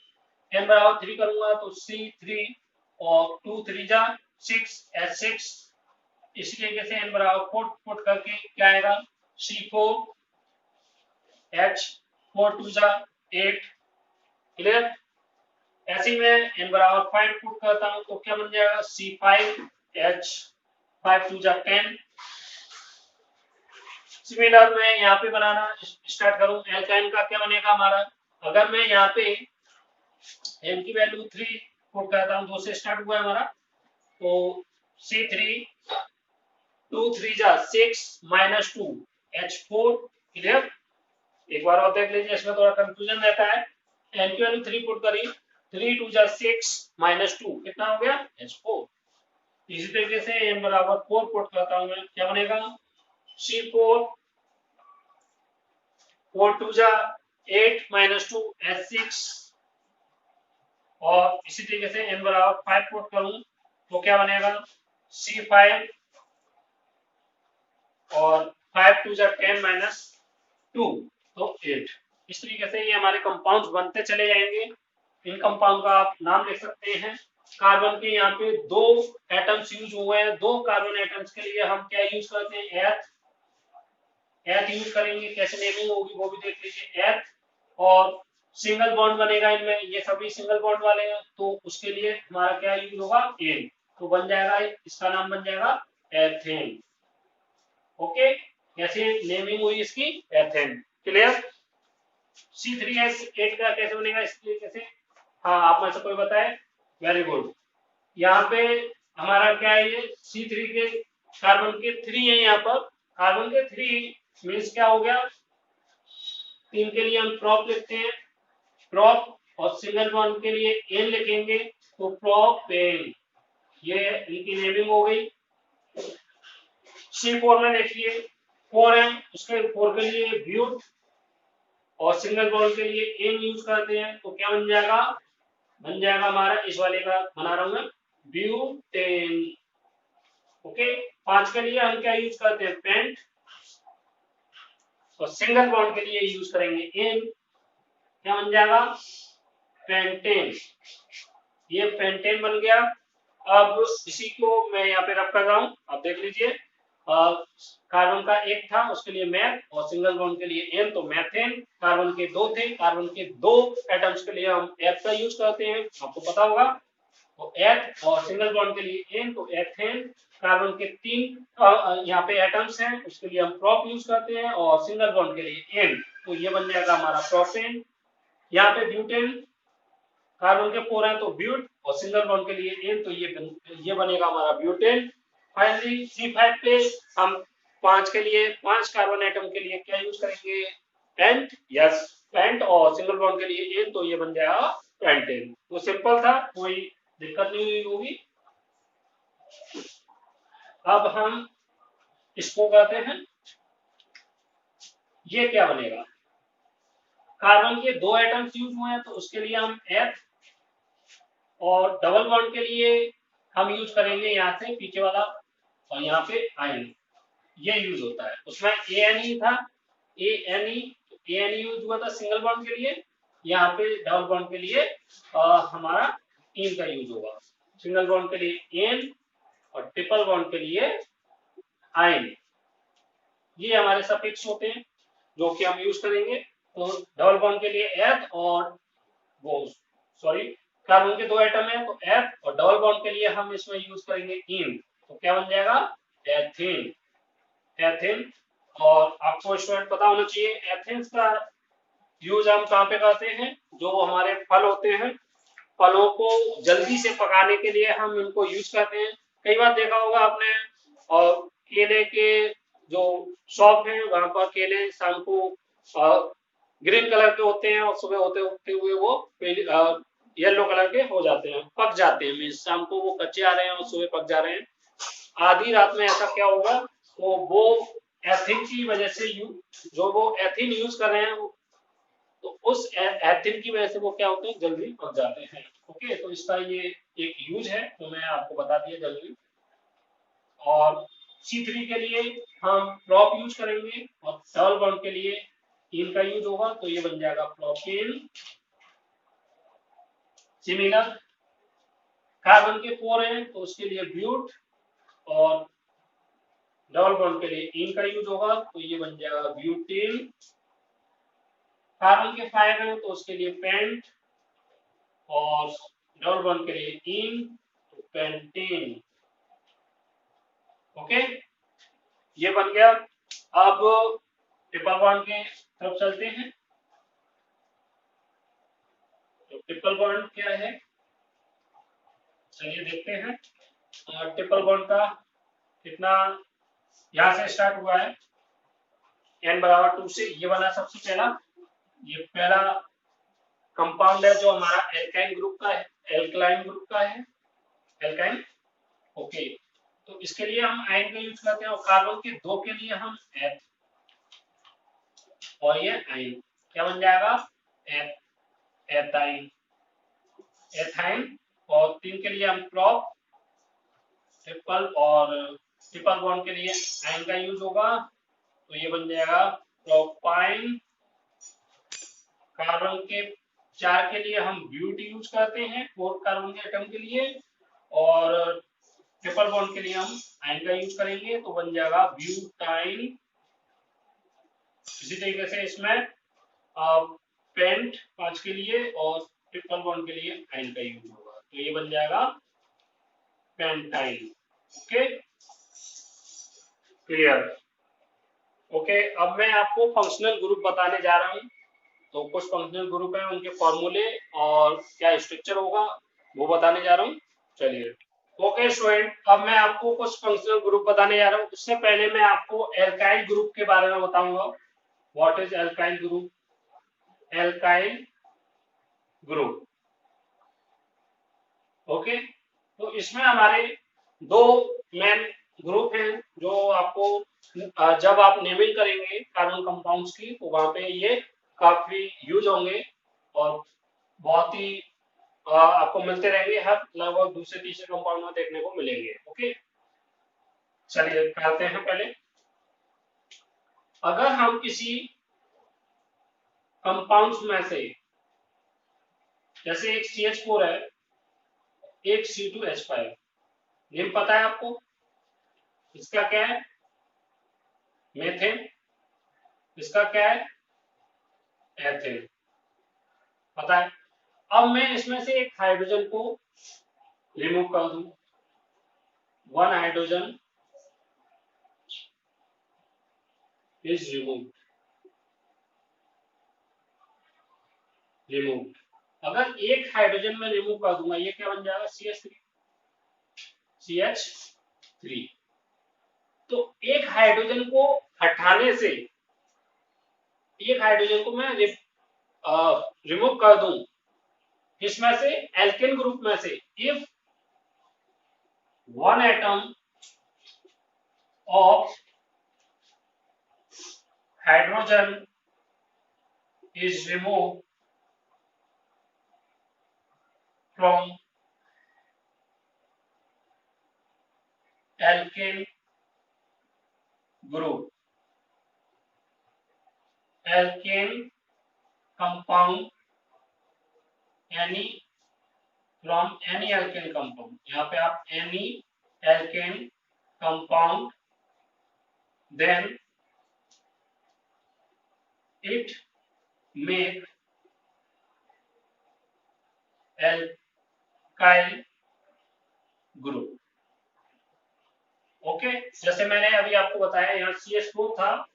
n बराबर 3 करूंगा तो C3 और 2 3 6 H6, इसी तरीके से n बराबर 4 पुट करके क्या आएगा? C4 H 4 2 जा 8, क्लियर। ऐसे ही मैं n बराबर 5 पुट करता हूं तो क्या बन जाएगा C5 H 5 2 जा 10। सिमिलर मैं यहाँ पे बनाना स्टार्ट करूं, H n का क्या बनेगा हमारा, अगर मैं यहाँ पे n की वैल्यू 3 पुट करता हूं, 2 से स्टार्ट हुआ है हमारा, तो C3 2 3 जा 6 माइनस 2 H4, क्लियर। एक बार और देख लीजिए, इसमें थोड़ा कंफ्यूजन रहता है। n की वैल्यू 3 पुट करी, 3 2 जा 6 माइनस 2 कितना हो गया H4। इसी तरीके से n बराबर 4 पुट करता हूं मैं, क्या बनेगा C4 4 2 जा 8 माइनस 2 H6। और इसी तरीके से n बराबर 5 पुट करूं तो क्या बनेगा C5 और 5 2 जा 10 माइनस 2 तो 8। इस तरीके से ये हमारे कंपाउंड्स बनते चले जाएंगे। इन कंपाउंड का आप नाम लिख सकते हैं। कार्बन के यहाँ पे 2 एटम्स यूज हुए हैं, 2 कार्बन एटम्स के लिए हम क्या यूज करते हैं एथ यूज करेंगे। कैसे नेमिंग होगी वो भी देख लीजिए, एथ। और सिंगल बॉन्ड बनेगा इनमें, ये सभी सिंगल बॉन्ड वाले हैं, तो उसके लिए हमारा क्या यूज होगा एन, तो बन जाएगा इसका नाम बन जाएगा एथेन। ओके, कैसे नेमिंग हुई इसकी एथेन, क्लियर। C3H8 का कैसे बनेगा इस तरीके से, हाँ आप में से कोई बताए, वेरी गुड। यहाँ पे हमारा क्या है, ये C3 के कार्बन के 3 है, यहाँ पर कार्बन के 3 मीन्स क्या हो गया, 3 के लिए हम प्रॉप लिखते हैं, प्रॉप, और सिंगल बॉन्ड के लिए एन लिखेंगे तो प्रोपेन, ये इनकी नेमिंग हो गई। C4 में देखिए 4 है, उसके 4 के लिए ब्यूट और सिंगल बॉन्ड के लिए एन यूज करते हैं, तो क्या बन जाएगा, बन जाएगा हमारा इस वाले का बना रहा हूं मैं ब्यूटेन। ओके, 5 के लिए हम क्या यूज करते हैं पेंट, और सिंगल बॉन्ड के लिए यूज करेंगे एन, क्या बन जाएगा पेंटेन। ये पेंटेन बन गया। अब इसी को मैं यहाँ पे रख कर रहा हूँ, आप देख लीजिए। कार्बन का 1 था, उसके लिए मैथ, और सिंगल बॉन्ड के लिए एन, तो मैथेन। कार्बन के 2 थे, कार्बन के 2 एटम्स के लिए हम एफ का यूज करते हैं, आपको पता होगा, तो एथ, और सिंगल बॉन्ड के लिए एन तो एथेन। कार्बन के 3 यहाँ पे एटम्स हैं, उसके लिए हम प्रोप यूज करते हैं, और सिंगल बॉन्ड के लिए एन, तो ये बन जाएगा हमारा प्रोपेन। यहाँ पे ब्यूटेन, कार्बन के 4 हैं तो ब्यूट, और सिंगल बॉन्ड के लिए एन, तो ये बनेगा हमारा ब्यूटेन। फाइनली C5 पे हम 5 के लिए 5 कार्बन एटम के लिए क्या यूज करेंगे पेंट, यस पेंट, और सिंगल बॉन्ड के लिए एन, तो ये बन जाएगा पेंटेन। तो सिंपल था, कोई दिक्कत नहीं हुई होगी। अब हम इसको कहते हैं, ये क्या बनेगा, कार्बन के 2 एटम्स यूज हुए हैं तो उसके लिए हम एथ, और डबल बॉन्ड के लिए हम यूज करेंगे यहाँ से पीछे वाला, और यहाँ पे आयन, ये यूज होता है। उसमें ANE था, ANE यूज हुआ था सिंगल बॉन्ड के लिए, यहाँ पे डबल बॉन्ड के लिए हमारा इन का यूज होगा। सिंगल बॉन्ड के लिए एन, और ट्रिपल बॉन्ड के लिए आयन, ये हमारे सफिक्स होते हैं जो कि हम यूज करेंगे। तो डबल बॉन्ड के लिए एथ, और वो सॉरी कार्बन के 2 एटम है तो एथ, और डबल बॉन्ड के लिए हम इसमें यूज करेंगे इन, तो क्या बन जाएगा एथेन, एथेन। और आपको स्टूडेंट पता होना चाहिए एथेंस का यूज हम कहाँ पे करते हैं, जो हमारे फल होते हैं, फलों को जल्दी से पकाने के लिए हम इनको यूज करते हैं। कई बार देखा होगा आपने, और केले के जो शॉप है वहां पर केले शाम को ग्रीन कलर के होते हैं, और सुबह होते होते हुए वो येलो कलर के हो जाते हैं, पक जाते हैं, मीन्स शाम को वो कच्चे आ रहे हैं और सुबह पक जा रहे हैं। आधी रात में ऐसा क्या होगा, तो वो एथिन की वजह से जो वो एथिन यूज कर रहे हैं, तो उस एथिन की वजह से वो क्या होते हैं जल्दी पक जाते हैं। ओके, तो इसका ये एक यूज है, तो मैं आपको बता दिया जल्दी। और C3 के लिए हम प्रोप यूज करेंगे, और डबल बॉन्ड के लिए इन का यूज होगा, तो ये बन जाएगा प्रोपेन। सिमिलर कार्बन के 4 हैं तो उसके लिए ब्यूट, और डबल बॉन्ड के लिए इन का यूज होगा, तो ये बन जाएगा ब्यूटेन। कार्बन के 5 है तो उसके लिए पेंट, और डबल बॉन्ड के लिए इन तो पेंटेन। ओके, ये बन गया। अब ट्रिपल बॉन्ड के तरफ चलते हैं। तो ट्रिपल बॉन्ड क्या है, चलिए देखते हैं। ट्रिपल बॉन्ड का कितना, यहां से स्टार्ट हुआ है n बराबर 2 से, ये बना सबसे पहला, ये पहला कंपाउंड है जो हमारा एल्काइन ग्रुप का है, एल्कलाइन ग्रुप का है, एल्काइन। ओके, तो इसके लिए हम आयन का यूज करते हैं, और कार्बन के 2 के लिए हम एथ, और ये आयन क्या बन जाएगा, एथ, एथाइन, एथाइन। और 3 के लिए हम प्रोप, ट्रिपल, और ट्रिपल बॉन्ड के लिए आयन का यूज होगा, तो ये बन जाएगा प्रोपाइन। कार्बन के 4 के लिए हम ब्यूट यूज करते हैं, 4 कार्बन के एटम के लिए, और ट्रिपल बॉन्ड के लिए हम आयन का यूज करेंगे, तो बन जाएगा ब्यूटाइन। इसी तरीके से इसमें पेंट 5 के लिए और ट्रिपल बॉन्ड के लिए आयन का यूज होगा, तो ये बन जाएगा पेंटाइन। Okay, clear. ओके, अब मैं आपको फंक्शनल ग्रुप बताने जा रहा हूँ। तो कुछ फंक्शनल ग्रुप है, उनके फॉर्मूले और क्या स्ट्रक्चर होगा वो बताने जा रहा हूँ। चलिए, ओके स्टूडेंट, अब मैं आपको कुछ फंक्शनल ग्रुप बताने जा रहा हूँ। उससे पहले मैं आपको एल्काइल ग्रुप के बारे में बताऊंगा। What is alkyl group, alkyl group. Okay, तो इसमें हमारे 2 मेन ग्रुप हैं, जो आपको जब आप नेमिंग करेंगे कार्बन कंपाउंड्स की, तो वहां पे ये काफी यूज होंगे, और बहुत ही आपको मिलते रहेंगे, हर लगभग दूसरे तीसरे कंपाउंड में देखने को मिलेंगे। ओके, चलिए करते हैं। पहले अगर हम किसी कंपाउंड्स में से, जैसे एक CH4 है, एक C2H5, नेम पता है आपको, इसका क्या है, मेथेन, इसका क्या है, एथेन, पता है। अब मैं इसमें से एक हाइड्रोजन को रिमूव कर दूं, 1 हाइड्रोजन इज रिमूव्ड। अगर एक हाइड्रोजन में रिमूव कर दूंगा, ये क्या बन जाएगा, CH3। तो एक हाइड्रोजन को हटाने से, एक हाइड्रोजन को मैं रिमूव कर दूं, किसमें से, एल्केन ग्रुप में से, if 1 atom of hydrogen is removed from alkane group, alkane compound, any from any alkane compound, यहाँ पे आप any alkane compound, then it make alkyl group। Okay, जैसे मैंने अभी आपको बताया, यहाँ CH4 था,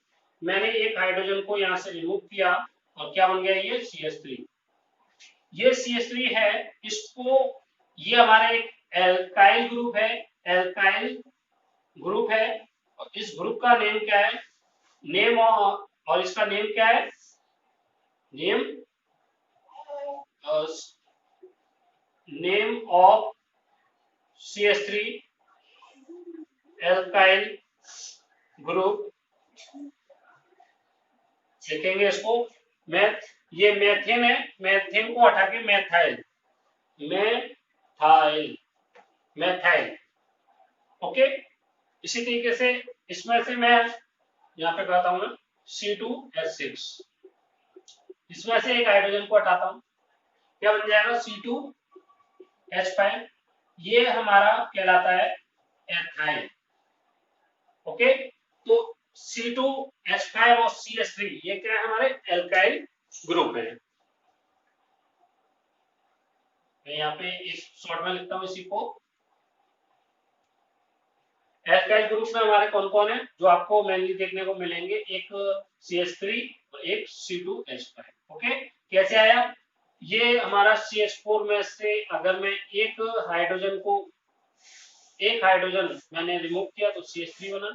मैंने एक हाइड्रोजन को यहाँ से रिमूव किया, और क्या बन गया, ये CH3। ये CH3 है, इसको, ये हमारा एक एल्काइल ग्रुप है, एल्काइल ग्रुप है, और इस ग्रुप का नेम क्या है, नेम, और इसका नेम क्या है, name, name of CH3 alkyl group, लिखेंगे इसको मैथ, ये मेथेन है, मेथेन को हटा के मैथाइल, मैथाइल, मैथाइल। ओके, इसी तरीके से इसमें से मैं यहाँ पे कहता हूँ C2H6, इसमें से एक हाइड्रोजन को हटाता हूँ, क्या बन जाएगा, C2H5, ये हमारा कहलाता है एथाइल। ओके, तो C2H5 और CH3 ये क्या है, हमारे एल्काइल ग्रुप है। मैं यहाँ पे एक शॉर्ट में लिखता हूँ इसी को। एल्काइल ग्रुप में हमारे कौन कौन है जो आपको मेनली देखने को मिलेंगे, एक CH3 और एक C2H5। ओके, कैसे आया ये हमारा CH4 में से अगर मैं एक हाइड्रोजन मैंने रिमूव किया तो CH3 बना,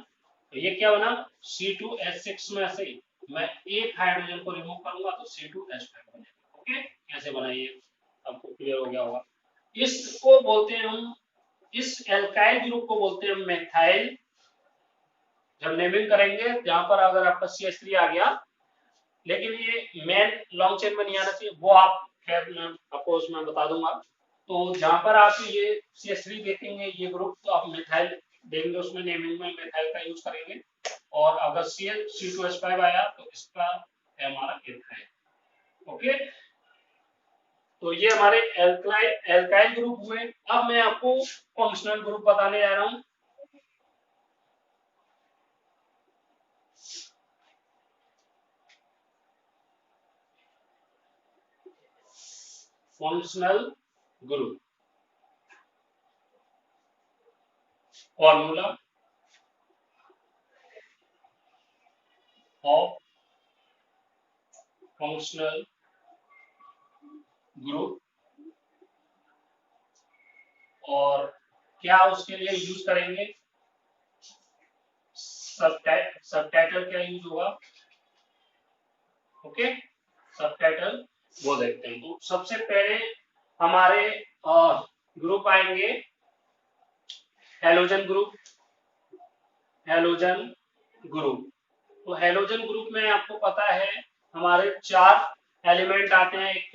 तो ये क्या बना C2H6 में से मैं एक हाइड्रोजन को रिमूव करूंगा तो C2H5 बनेगा। ओके, कैसे बना ये आपको क्लियर हो गया होगा। इसको बोलते हैं हम, इस एल्काइल ग्रुप को बोलते हैं मेथाइल। जब नेमिंग करेंगे जहां पर अगर आपका CH3 आ गया, लेकिन ये मेन लॉन्ग चेन में नहीं आना चाहिए, वो आप खैर मैं आपको उसमें बता दूंगा। तो जहां पर आप ये CH3 देखेंगे ये ग्रुप, तो आप मिथाइल देंगे, उसमें नेमिंग में मिथाइल का यूज करेंगे। और अगर C2H5 आया तो इसका है हमारा इथाइल। ओके, तो ये हमारे एल्काइल ग्रुप हुए। अब मैं आपको फंक्शनल ग्रुप बताने जा रहा हूं। Functional group formula of functional group, और क्या उसके लिए यूज करेंगे, सबटाइटल क्या यूज होगा। ओके, सबटाइटल वो देखते हैं। तो सबसे पहले हमारे ग्रुप आएंगे हेलोजन ग्रुप। हेलोजन ग्रुप, तो हेलोजन ग्रुप में आपको पता है हमारे 4 एलिमेंट आते हैं, एक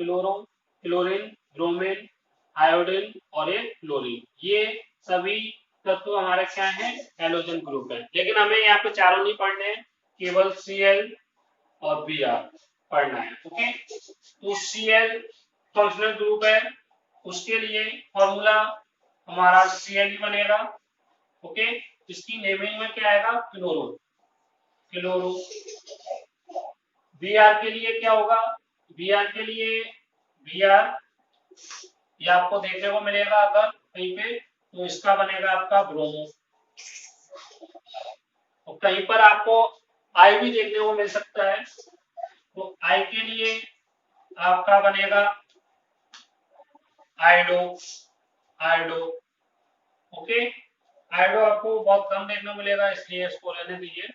क्लोरीन, ब्रोमीन, आयोडीन और एक क्लोरीन। ये सभी तत्व हमारे क्या हैं, हेलोजन ग्रुप है। लेकिन हमें यहाँ पे चारों नहीं पढ़ने हैं, केवल Cl और Br पढ़ना है। ओके, तो Cl फंक्शनल ग्रुप है, उसके लिए फॉर्मूला हमारा Cl ही बनेगा। ओके, इसकी नेमिंग में क्या आएगा, क्लोरो। Br के लिए क्या होगा, Br के लिए Br ये आपको देखने को मिलेगा अगर कहीं पे, तो इसका बनेगा आपका ब्रोमो। और कहीं पर आपको आई भी देखने को मिल सकता है, तो आई के लिए आपका बनेगा आयोडो। ओके, आयोडो आपको बहुत कम देखने को मिलेगा, इसलिए इसको रहने दीजिए।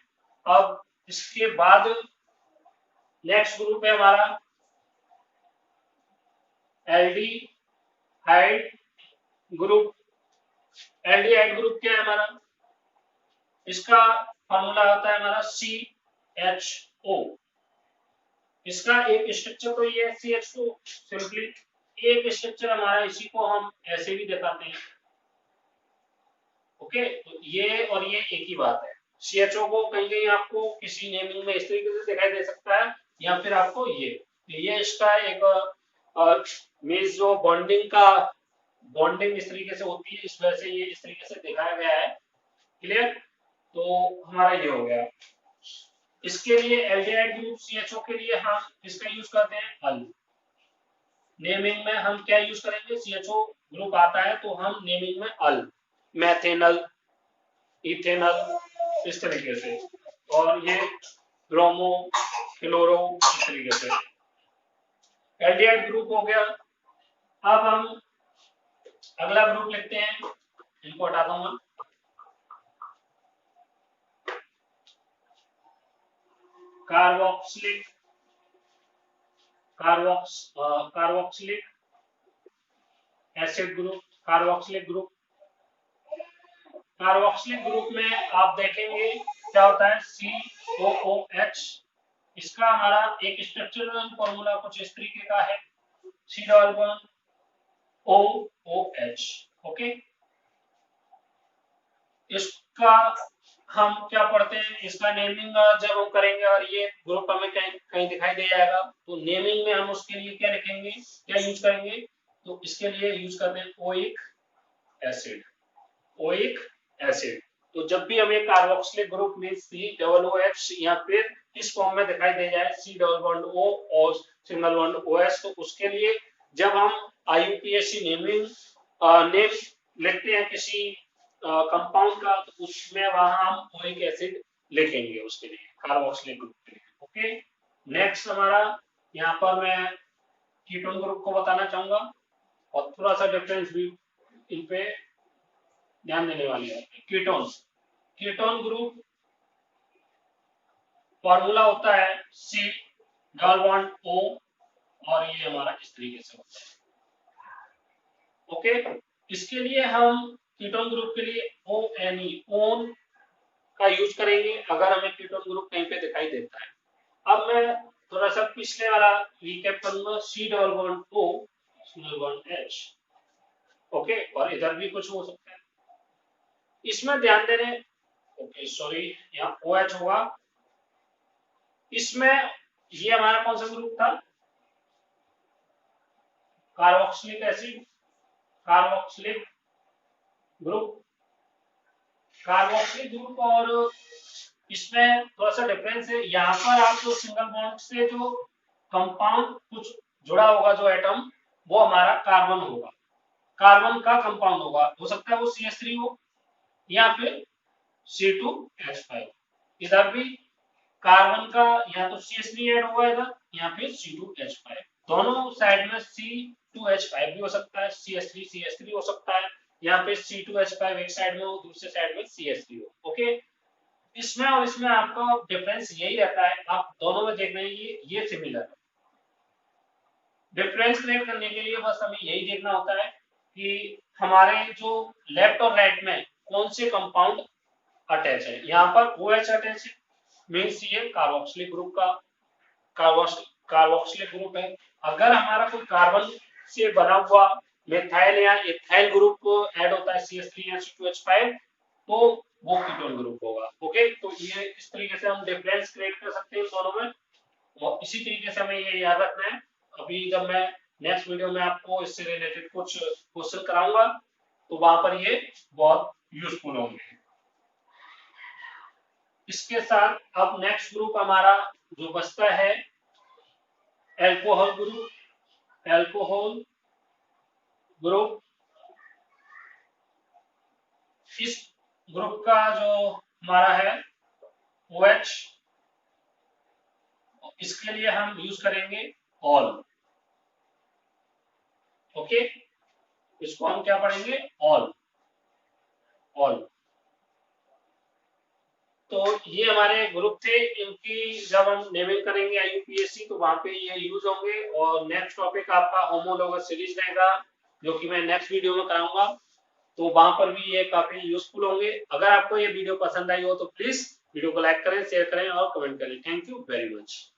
अब इसके बाद नेक्स्ट ग्रुप है हमारा एल्डिहाइड ग्रुप। एल्डिहाइड ग्रुप क्या है हमारा, इसका फॉर्मूला होता है हमारा CHO। इसका एक स्ट्रक्चर तो ये है CH2 सिंपली, एक स्ट्रक्चर हमारा इसी को हम ऐसे भी दिखाते हैं। ओके, तो ये और ये एक ही बात है। CHO को कहीं कहीं आपको किसी नेमिंग में इस तरीके से दिखाई दे सकता है, या फिर आपको ये इसका एक मीन्स जो बॉन्डिंग इस तरीके से होती है, इस वजह से ये इस तरीके से दिखाया गया है। क्लियर, तो हमारा ये हो गया। इसके लिए एल्डिहाइड ग्रुप CHO के लिए हम इसका यूज करते हैं अल। नेमिंग में हम क्या यूज करेंगे, CHO ग्रुप आता है तो हम नेमिंग में अल, मैथेनल, इथेनल इस तरीके से, और ये ब्रोमो, क्लोरो इस तरीके से। एल्डिहाइड ग्रुप हो गया। अब हम अगला ग्रुप लिखते हैं, इनको हटा दूंगा। Carboxylic acid group, carboxylic group में आप देखेंगे क्या होता है, COOH। इसका हमारा एक स्ट्रक्चरल फॉर्मूला कुछ इस तरीके का है, COOH। ओके, इसका हम क्या पढ़ते हैं, इसका नेमिंग जब हम करेंगे और ये ग्रुप हमें कहीं दिखाई दे जाएगा, तो नेमिंग में हम उसके लिए क्या लिखेंगे, क्या यूज करेंगे, तो इसके लिए यूज करते हैं ओइक एसिड। तो जब भी हमें कार्बोक्सिलिक ग्रुप में COOH या फिर इस फॉर्म में दिखाई दे जाए, C डबल बॉन्ड O और सिंगल बॉन्ड OH, तो उसके लिए जब हम IUPAC नेमिंग नेम लिखते हैं किसी कंपाउंड का, तो उसमें वहां हम ओइक एसिड लिखेंगे उसके लिए, कार्बोक्सिलिक ग्रुप के लिए। ओके, नेक्स्ट हमारा यहाँ पर मैं कीटोन ग्रुप को बताना चाहूंगा और थोड़ा सा डिफरेंस भी इन पे ध्यान देने वाली है। कीटोन ग्रुप फॉर्मूला होता है C डबल बॉन्ड O, और ये हमारा इस तरीके से होता है। ओके, इसके लिए हम कीटोन ग्रुप के लिए ONE ओन का यूज करेंगे अगर हमें कीटोन ग्रुप कहीं पे दिखाई देता है। अब मैं थोड़ा सा पिछले वाला रिकैप करूंगा। C double bond O single bond H। Okay, और इधर भी कुछ हो सकता है, इसमें ध्यान देने। ओके सॉरी, यहाँ OH होगा। इसमें ये हमारा कौन सा ग्रुप था? Carboxylic acid, carboxylic group, carboxylic group. और इसमें थोड़ा सा डिफरेंस है, यहाँ पर आप जो सिंगल बॉन्ड से जो कंपाउंड कुछ जुड़ा होगा, जो एटम, वो हमारा कार्बन होगा, कार्बन का कंपाउंड होगा। हो सकता है वो CH3 हो या फिर C2H5। इधर भी कार्बन का या तो CH3 ऐड होगा इधर, या फिर C2H5। दोनों साइड में C2H5 भी हो सकता है, CH3 हो सकता है, या फिर C2H5 एक साइड में हो, दूसरे साइड में CH3 हो। ओके, इसमें और इसमें आपका डिफरेंस यही रहता है, आप दोनों में देख रहे हैं ये सिमिलर है। डिफरेंस क्रिएट करने के लिए बस हमें यही देखना होता है कि हमारे जो लेफ्ट और राइट में कौन से कंपाउंड अटैच है। यहाँ पर OH अटैच है, मीन्स ये कार्बोक्सिलिक ग्रुप का कार्बोक्सिलिक ग्रुप है। अगर हमारा कोई कार्बन से बना हुआ मेथाइल या इथाइल ग्रुप ऐड होता है CH3 या C2H5, तो वो कीटोन ग्रुप होगा। ओके, तो ये इस तरीके से हम डिफरेंस क्रिएट कर सकते हैं दोनों में, और इसी तरीके से हमें ये याद रखना है। अभी जब मैं नेक्स्ट वीडियो में आपको इससे रिलेटेड कुछ क्वेश्चन कराऊंगा, तो वहां पर ये बहुत यूजफुल होंगे। इसके साथ अब नेक्स्ट ग्रुप हमारा जो बचता है एल्कोहल ग्रुप। एल्कोहल ग्रुप, इस ग्रुप का जो हमारा है OH, इसके लिए हम यूज करेंगे ऑल। ओके, इसको हम क्या पढ़ेंगे? ऑल। तो ये हमारे ग्रुप थे, इनकी जब हम नेमिंग करेंगे IUPAC, तो वहां पे ये यूज होंगे। और नेक्स्ट टॉपिक आपका होमोलॉगस सीरीज रहेगा, जो कि मैं नेक्स्ट वीडियो में कराऊंगा, तो वहां पर भी ये काफी यूजफुल होंगे। अगर आपको ये वीडियो पसंद आई हो तो प्लीज वीडियो को लाइक करें, शेयर करें और कमेंट करें। Thank you very much.